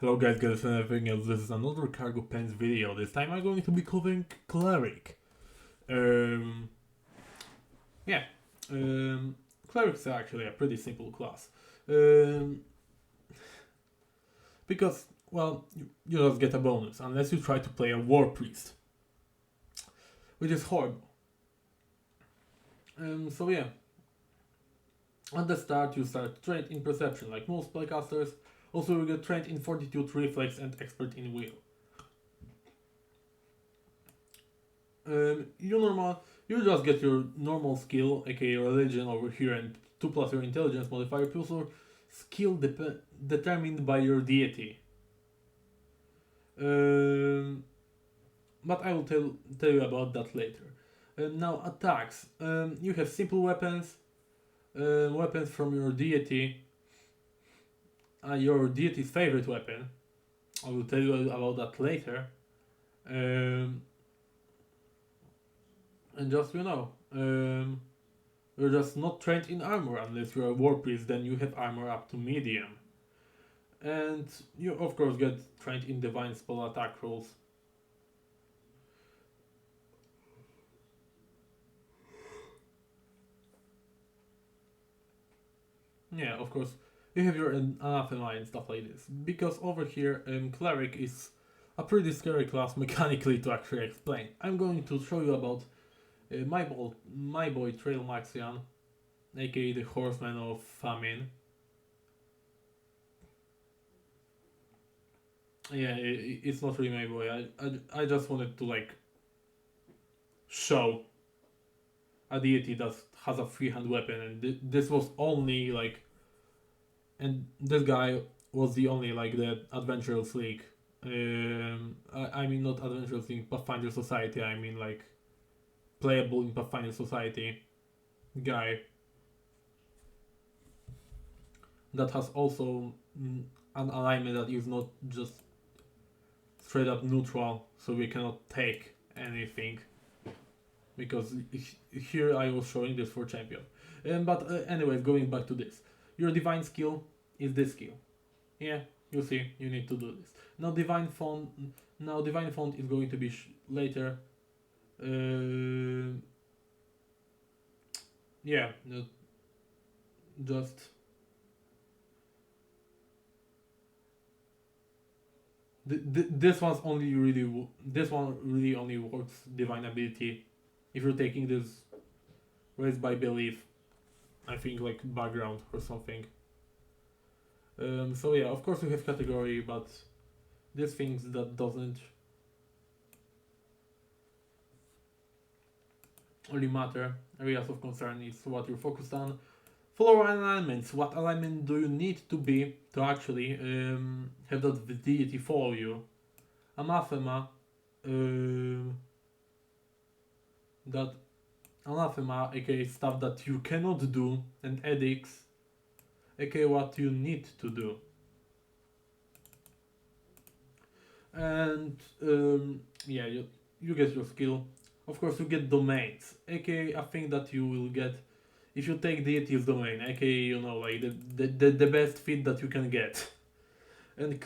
Hello guys, and everything else. This is another Cargo Pants video. This time I'm going to be covering Cleric. Um, yeah, Cleric's actually a pretty simple class. Because, well, you just get a bonus unless you try to play a War Priest, which is horrible. So yeah, at the start you start trained in Perception like most spellcasters. Also, you get trained in Fortitude, Reflex, and Expert in Will. You just get your normal skill, aka Religion over here, and 2+ your Intelligence modifier, plus your skill determined by your deity. But I will tell you about that later. Now attacks. You have simple weapons, weapons from your deity. Your deity's favorite weapon. I will tell you about that later. And just you're just not trained in armor unless you're a war priest. Then you have armor up to medium, and you of course get trained in divine spell attack rolls. Yeah, of course. You have your anathema and stuff like this. Because over here, Cleric is a pretty scary class mechanically to actually explain. I'm going to show you about my boy Trail Maxian, aka the Horseman of Famine. Yeah, it's not really my boy. I just wanted to like show a deity that has a freehand weapon, and this was only like. And this guy was the only like the Adventurers League. I mean not Adventurers League, Pathfinder Society. I mean like playable in Pathfinder Society guy that has also an alignment that is not just straight up neutral, so we cannot take anything. Because here I was showing this for champion. But anyways, going back to this. Your divine skill is this skill. Yeah, you see, you need to do this. Now divine font is going to be later. Yeah, just this one really only works divine ability if you're taking this raised by belief. I think like background or something. So yeah, of course we have category, but these things that doesn't really matter. Areas of concern is what you're focused on. Follow alignments. What alignment do you need to be to actually have that deity follow you? Anathema. That Anathema, aka stuff that you cannot do, and edicts, aka what you need to do. And yeah, you get your skill. Of course, you get domains, aka a thing that you will get if you take deity's domain, aka like the best fit that you can get. And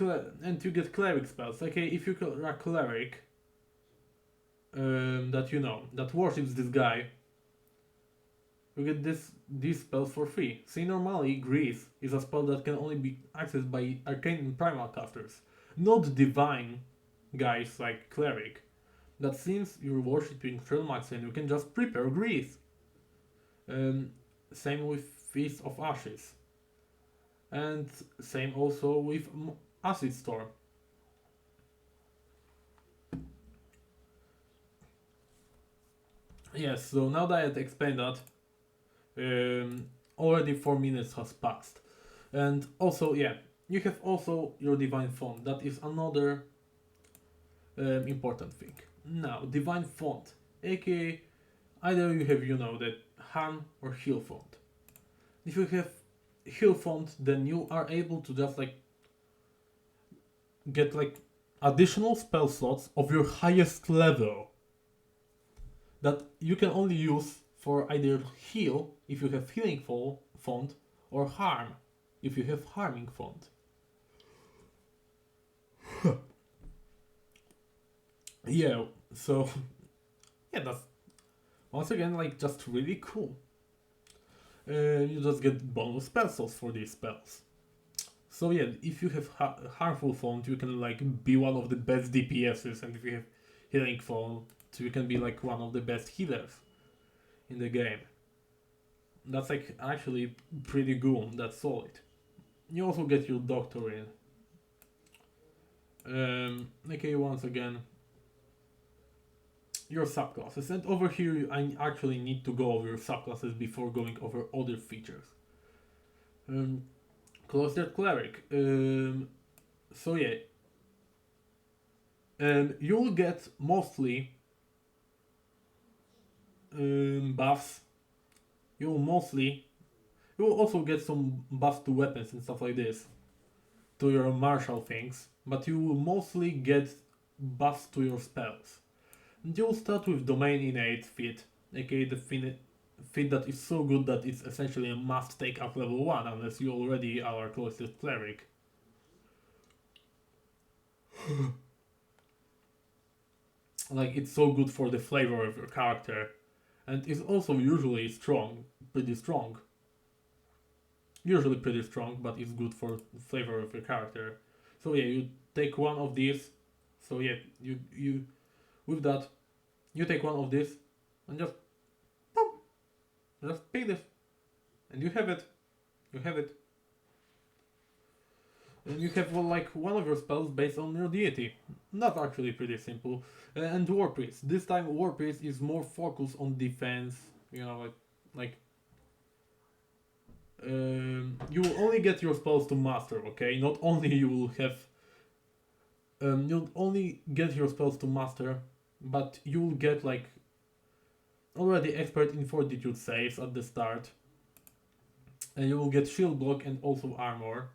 you get cleric spells, aka if you're a cleric that worships this guy, you get these spells for free. See, normally Grease is a spell that can only be accessed by arcane and primal casters, not divine guys like Cleric. That since you're worshipping Trailmax and you can just prepare Grease. Same with Feast of Ashes. And same also with Acid Storm. Yes, so now that I had explained that, already 4 minutes has passed. And also, yeah, you have also your Divine Font. That is another important thing. Now, Divine Font, aka either you have, the Harm or Heal Font. If you have Heal Font, then you are able to just get additional spell slots of your highest level that you can only use for either heal if you have healing font or harm if you have harming font. Yeah, so yeah, that's once again like just really cool. You just get bonus spell slots for these spells. So yeah, if you have harmful font, you can like be one of the best DPSs, and if you have healing font, you can be like one of the best healers in the game. That's like actually pretty good. That's solid. You also get your doctor in. Okay, once again, your subclasses, and over here I actually need to go over your subclasses before going over other features. Um, Cloistered Cleric. So yeah, you'll get mostly buffs. You'll mostly you'll also get some buffs to weapons and stuff like this, to your martial things, but you will mostly get buffs to your spells. And you'll start with Domain Innate feat, aka the feat that is so good that it's essentially a must take at level 1 unless you already are a Cloistered Cleric. Like, it's so good for the flavor of your character, and is also usually strong, pretty strong. Usually pretty strong, but it's good for flavor of your character. So yeah, you take one of these. So yeah, you with that, you take one of these and just boom, just pick this, and you have it. You have it. And you have well, like one of your spells based on your deity. That's actually pretty simple. And War Priest. This time War Priest is more focused on defense. You know, like you will only get your spells to master. Okay, not only you will have. You'll only get your spells to master, but you'll get like already expert in fortitude saves at the start, and you will get shield block and also armor.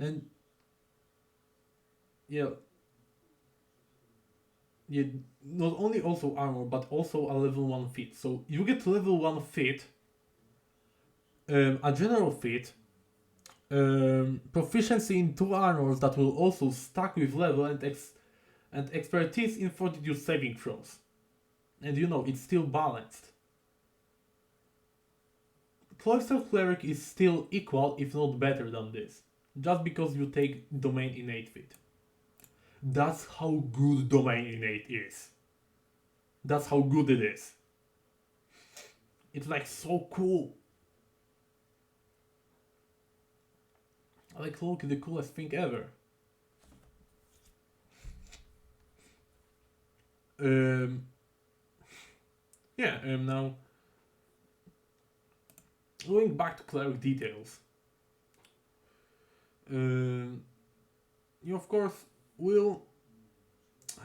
And yeah, yeah, not only also armor, but also a level 1 feat. So you get level 1 feat, a general feat, proficiency in 2 armors that will also stack with level and expertise in fortitude saving throws. And you know, it's still balanced. Cloistered Cleric is still equal, if not better than this, just because you take Domain Innate feat. That's how good Domain Innate is. That's how good it is. It's like so cool. Like look, the coolest thing ever. Um, yeah, now going back to cleric details. You of course will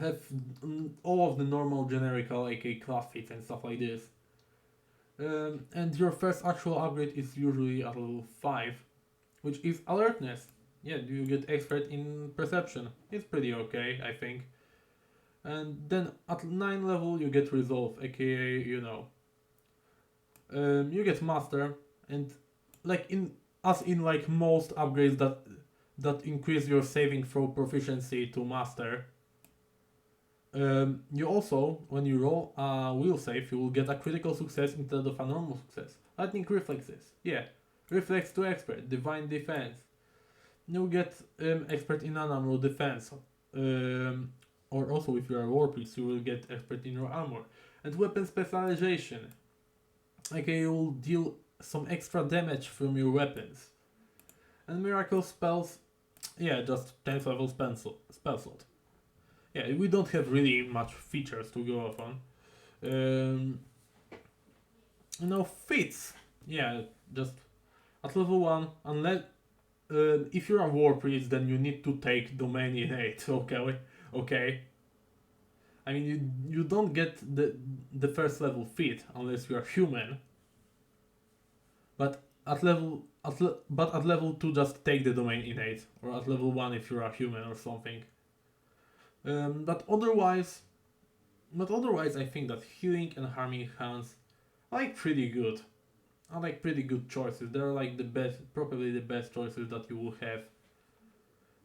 have all of the normal generic aka class feats and stuff like this. And your first actual upgrade is usually at level 5, which is alertness. Yeah, you get expert in perception. It's pretty okay, I think. And then at 9 level you get resolve, aka you know. You get master, and like in as in like most upgrades that increase your saving throw proficiency to master. You also, when you roll a will save, you will get a critical success instead of a normal success. Lightning reflexes, yeah, reflex to expert, divine defense. You get expert in unarmored defense, or also if you are a war priest, you will get expert in your armor, and weapon specialization. Okay, you will deal some extra damage from your weapons. And miracle spells, yeah, just 10th level spell slot. Yeah, we don't have really much features to go off on. Feats. Yeah, just at level 1, unless if you're a war priest, then you need to take Domain Innate. Okay. I mean, you don't get the first level feat unless you are human. But at level 2, just take the Domain Innate, or at level 1 if you're a human or something. But otherwise, I think that healing and harming hands are like pretty good. Are like pretty good choices. They're like the best, probably the best choices that you will have.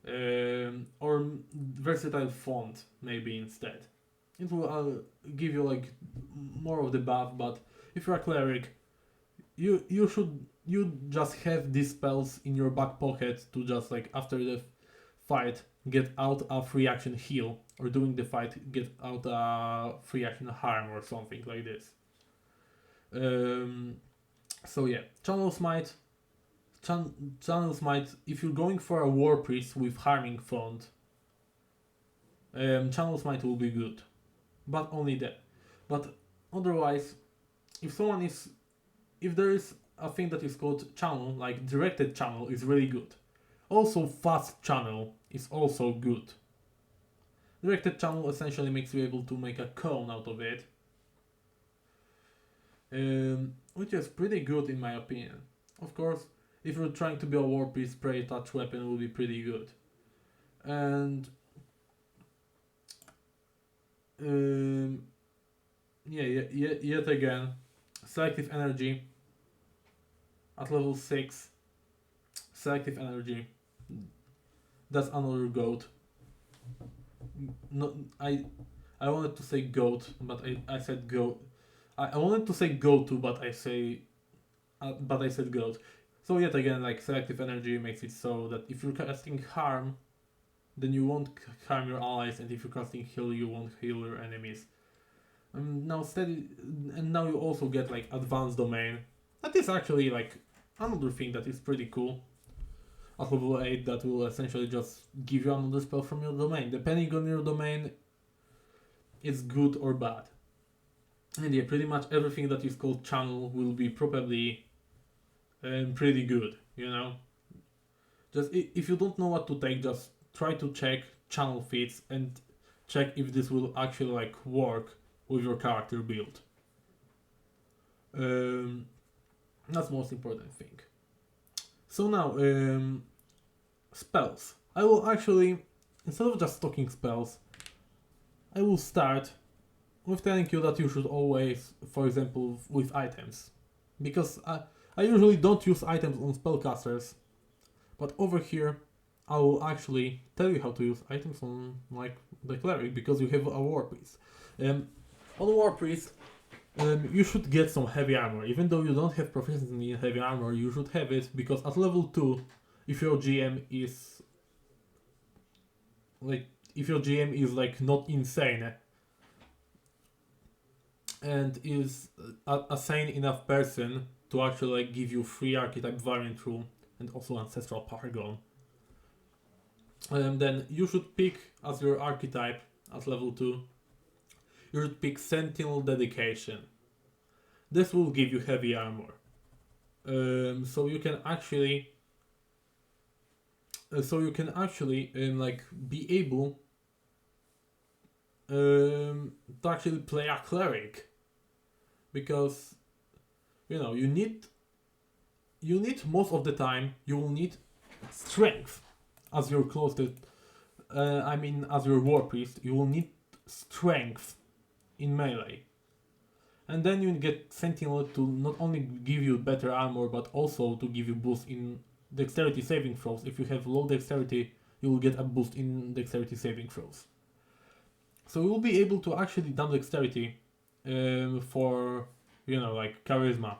or versatile font maybe instead. It will give you like more of the buff, but if you're a cleric, you just have these spells in your back pocket to just like after the fight get out a free action heal, or during the fight get out a free action harm or something like this. So yeah, Channel Smite. Channel Smite, if you're going for a War Priest with harming font, Channel Smite will be good. But only that. But otherwise, if there is a thing that is called channel, like directed channel is really good. Also fast channel is also good. Directed channel essentially makes you able to make a cone out of it. Which is pretty good in my opinion. Of course, if you're trying to be a war priest, spray touch weapon will be pretty good. And yet again, selective energy at level 6. Selective energy. That's another goat. No, I wanted to say goat, but I said goat. I wanted to say go to, but I said goat. So yet again, like selective energy makes it so that if you're casting harm, then you won't harm your allies, and if you're casting heal, you won't heal your enemies. Now you also get like advanced domain. That is actually like another thing that is pretty cool. At level 8, that will essentially just give you another spell from your domain. Depending on your domain, it's good or bad. And yeah, pretty much everything that is called channel will be probably pretty good, you know? Just if you don't know what to take, just try to check channel feats and check if this will actually like work with your character build. That's the most important thing. So now, spells. I will actually, instead of just talking spells, I will start with telling you that you should always, for example, with items. Because I usually don't use items on spellcasters, but over here I will actually tell you how to use items on like the cleric, because you have a war priest. On war priest, you should get some heavy armor. Even though you don't have proficiency in heavy armor, you should have it, because at level 2, if your GM is like not insane and is a sane enough person to actually like give you free archetype variant room and also ancestral paragon, then you should pick as your archetype at level 2, you should pick Sentinel Dedication. This will give you heavy armor. So you can actually like be able to actually play a cleric, because you need most of the time you will need strength as your closest. As your war priest, you will need strength in melee. And then you get Sentinel to not only give you better armor, but also to give you boost in dexterity saving throws. If you have low dexterity, you will get a boost in dexterity saving throws. So you will be able to actually dump dexterity for, like charisma.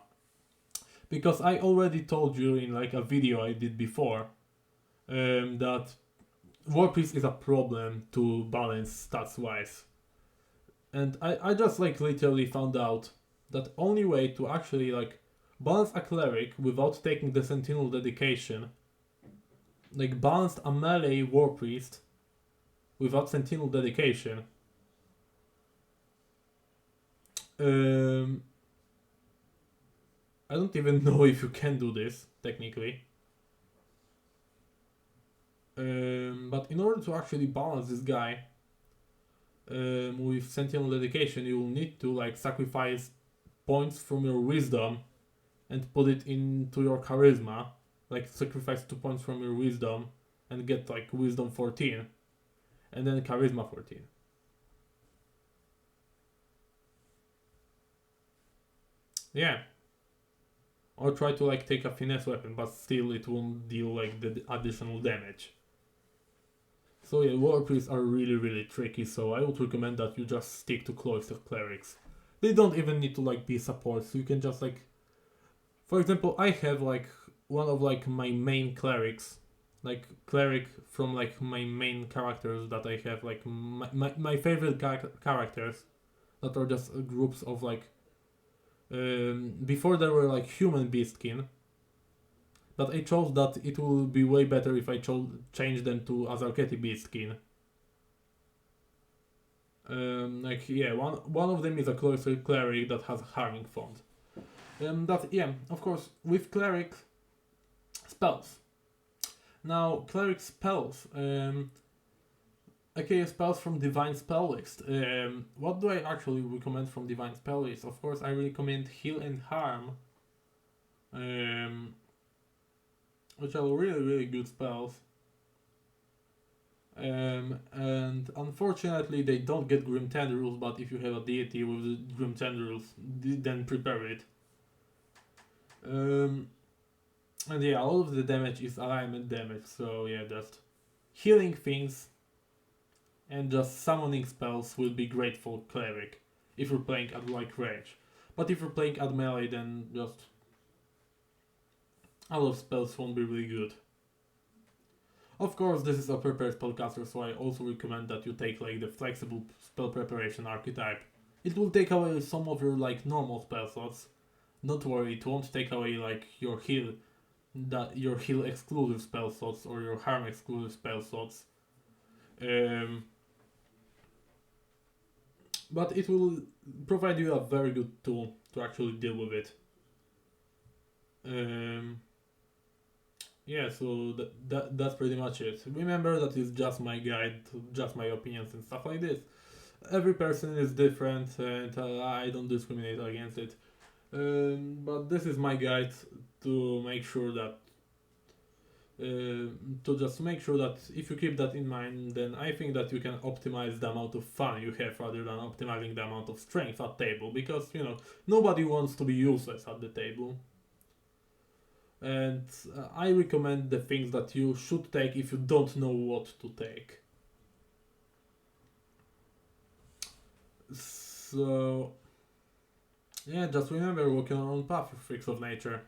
Because I already told you in like a video I did before that War Priest is a problem to balance stats wise. And I just like literally found out that only way to actually like balance a cleric without taking the Sentinel Dedication, like balance a melee war priest without Sentinel Dedication, I don't even know if you can do this technically. But in order to actually balance this guy with Sentinel Dedication, you will need to like sacrifice points from your wisdom and put it into your charisma. Like sacrifice 2 points from your wisdom and get like wisdom 14 and then charisma 14. Yeah. Or try to like take a finesse weapon, but still it won't deal like the additional damage. So yeah, war priests are really tricky, so I would recommend that you just stick to cloister clerics. They don't even need to like be support, so you can just like, for example, I have like one of like my main clerics, like cleric from like my main characters that I have, like my favorite characters that are just groups of like, before there were like human beastkin, but I chose that it will be way better if I change them to Azarketi beastkin. Like yeah, one of them is a cloister cleric that has harming font. That yeah, of course, with cleric spells. Now cleric spells, aka spells from divine spell list. What do I actually recommend from divine spell list? Of course, I recommend heal and harm, which are really good spells. And unfortunately, they don't get Grim Tendrils, but if you have a deity with the Grim Tendrils, then prepare it. And yeah, all of the damage is alignment damage, so yeah, just healing things and just summoning spells will be great for Cleric if you're playing at like range. But if you're playing at melee, then just a lot of spells won't be really good. Of course, this is a prepared spellcaster, so I also recommend that you take like the flexible spell preparation archetype. It will take away some of your like normal spell slots. Don't worry, it won't take away like your heal exclusive spell slots or your harm exclusive spell slots. But it will provide you a very good tool to actually deal with it. Yeah, so that's pretty much it. Remember that it's just my guide, just my opinions and stuff like this. Every person is different and I don't discriminate against it. But this is my guide to make sure that to just make sure that if you keep that in mind, then I think that you can optimize the amount of fun you have rather than optimizing the amount of strength at table, because you know nobody wants to be useless at the table. And I recommend the things that you should take if you don't know what to take. So yeah, just remember, walk your own path, you freaks of nature.